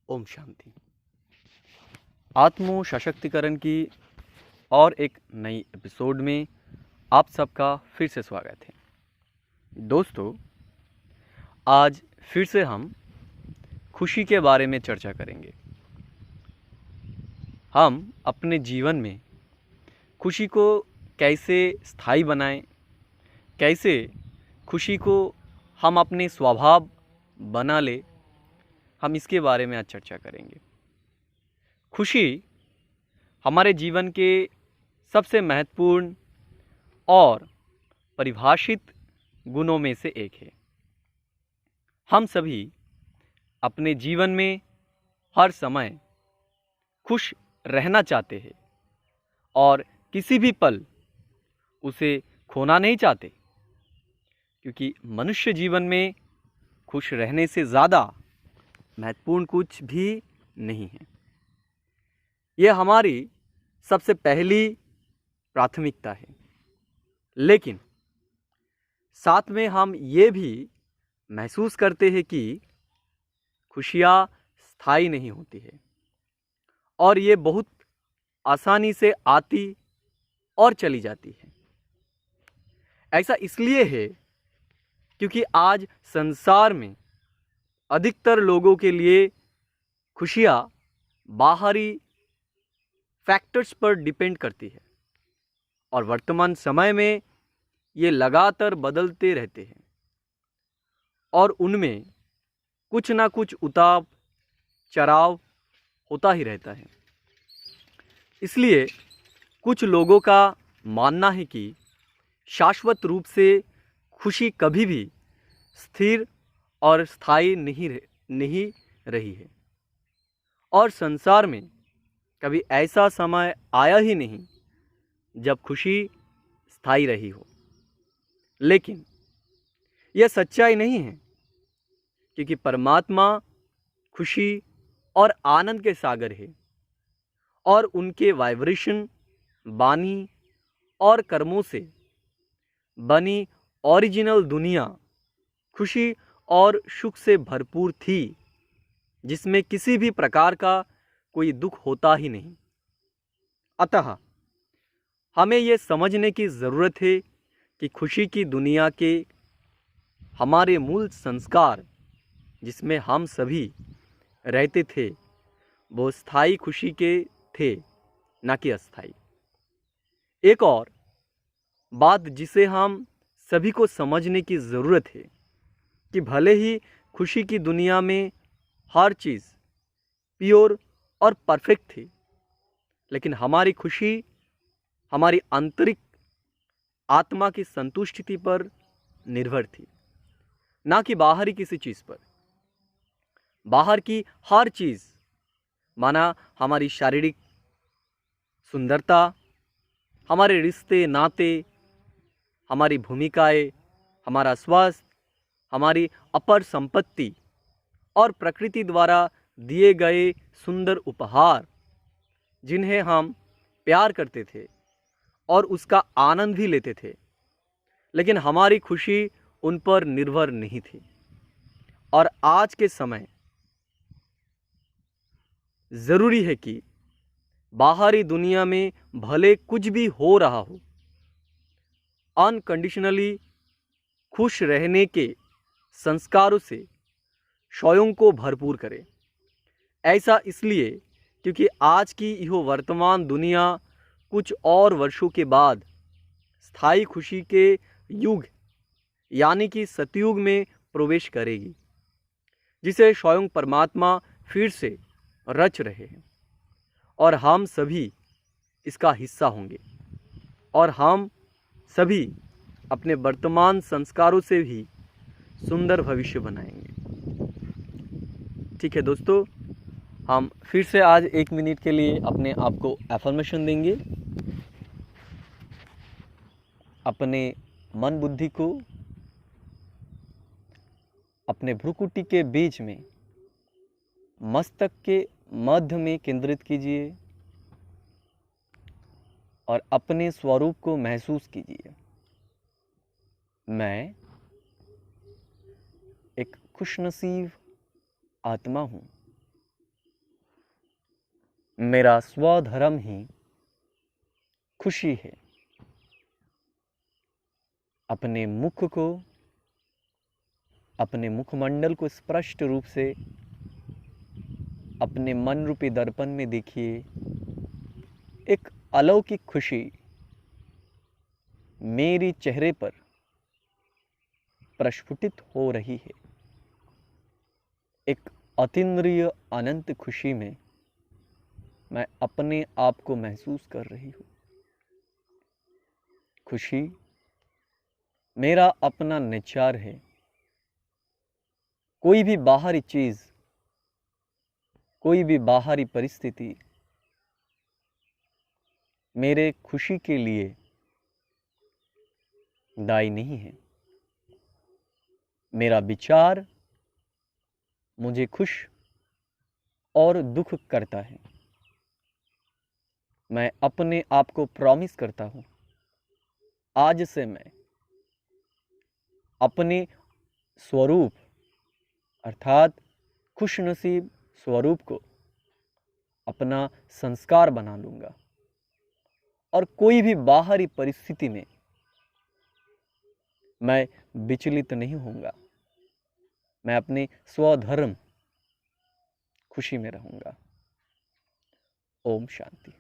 ओम शांति। आत्म सशक्तिकरण की और एक नई एपिसोड में आप सबका फिर से स्वागत है। दोस्तों, आज फिर से हम खुशी के बारे में चर्चा करेंगे। हम अपने जीवन में खुशी को कैसे स्थायी बनाएं, कैसे खुशी को हम अपने स्वभाव बना ले, हम इसके बारे में आज चर्चा करेंगे। खुशी हमारे जीवन के सबसे महत्वपूर्ण और परिभाषित गुणों में से एक है। हम सभी अपने जीवन में हर समय खुश रहना चाहते हैं और किसी भी पल उसे खोना नहीं चाहते, क्योंकि मनुष्य जीवन में खुश रहने से ज़्यादा महत्वपूर्ण कुछ भी नहीं है। यह हमारी सबसे पहली प्राथमिकता है। लेकिन साथ में हम ये भी महसूस करते हैं कि खुशियाँ स्थायी नहीं होती है और ये बहुत आसानी से आती और चली जाती है। ऐसा इसलिए है क्योंकि आज संसार में अधिकतर लोगों के लिए खुशियाँ बाहरी फैक्टर्स पर डिपेंड करती है और वर्तमान समय में ये लगातार बदलते रहते हैं और उनमें कुछ ना कुछ उतार चढ़ाव होता ही रहता है। इसलिए कुछ लोगों का मानना है कि शाश्वत रूप से खुशी कभी भी स्थिर और स्थायी नहीं रही है और संसार में कभी ऐसा समय आया ही नहीं जब खुशी स्थायी रही हो। लेकिन यह सच्चाई नहीं है, क्योंकि परमात्मा खुशी और आनंद के सागर है और उनके वाइब्रेशन, वाणी और कर्मों से बनी ओरिजिनल दुनिया खुशी और सुख से भरपूर थी, जिसमें किसी भी प्रकार का कोई दुख होता ही नहीं। अतः हमें यह समझने की ज़रूरत है कि खुशी की दुनिया के हमारे मूल संस्कार, जिसमें हम सभी रहते थे, वो स्थायी खुशी के थे, न कि अस्थायी। एक और बात जिसे हम सभी को समझने की ज़रूरत है कि भले ही खुशी की दुनिया में हर चीज़ प्योर और परफेक्ट थी, लेकिन हमारी खुशी हमारी आंतरिक आत्मा की संतुष्टि पर निर्भर थी, ना कि बाहरी किसी चीज़ पर। बाहर की हर चीज़, माना हमारी शारीरिक सुंदरता, हमारे रिश्ते नाते, हमारी भूमिकाएं, हमारा स्वास्थ्य, हमारी अपर संपत्ति और प्रकृति द्वारा दिए गए सुंदर उपहार, जिन्हें हम प्यार करते थे और उसका आनंद भी लेते थे, लेकिन हमारी खुशी उन पर निर्भर नहीं थी। और आज के समय ज़रूरी है कि बाहरी दुनिया में भले कुछ भी हो रहा हो, अनकंडीशनली खुश रहने के संस्कारों से स्वयं को भरपूर करें। ऐसा इसलिए क्योंकि आज की यह वर्तमान दुनिया कुछ और वर्षों के बाद स्थायी खुशी के युग यानी कि सतयुग में प्रवेश करेगी, जिसे स्वयं परमात्मा फिर से रच रहे हैं और हम सभी इसका हिस्सा होंगे और हम सभी अपने वर्तमान संस्कारों से भी सुंदर भविष्य बनाएंगे। ठीक है दोस्तों, हम फिर से आज 1 मिनट के लिए अपने आप को एफर्मेशन देंगे। अपने मन बुद्धि को अपने भ्रुकुटी के बीच में मस्तक के मध्य में केंद्रित कीजिए और अपने स्वरूप को महसूस कीजिए। मैं एक खुशनसीब आत्मा हूँ मेरा स्वधर्म ही खुशी है। अपने मुख को, अपने मुखमंडल को स्पष्ट रूप से अपने मन रूपी दर्पण में देखिए। एक अलौकिक खुशी मेरी चेहरे पर प्रस्फुटित हो रही है। एक अतीन्द्रिय अनंत खुशी में मैं अपने आप को महसूस कर रही हूँ। खुशी मेरा अपना निचार है। कोई भी बाहरी चीज, कोई भी बाहरी परिस्थिति मेरे खुशी के लिए दायी नहीं है। मेरा विचार मुझे खुश और दुख करता है। मैं अपने आप को प्रॉमिस करता हूं, आज से मैं अपने स्वरूप अर्थात खुशनसीब स्वरूप को अपना संस्कार बना लूंगा और कोई भी बाहरी परिस्थिति में मैं विचलित नहीं होऊंगा। मैं अपने स्वधर्म खुशी में रहूंगा। ओम शांति।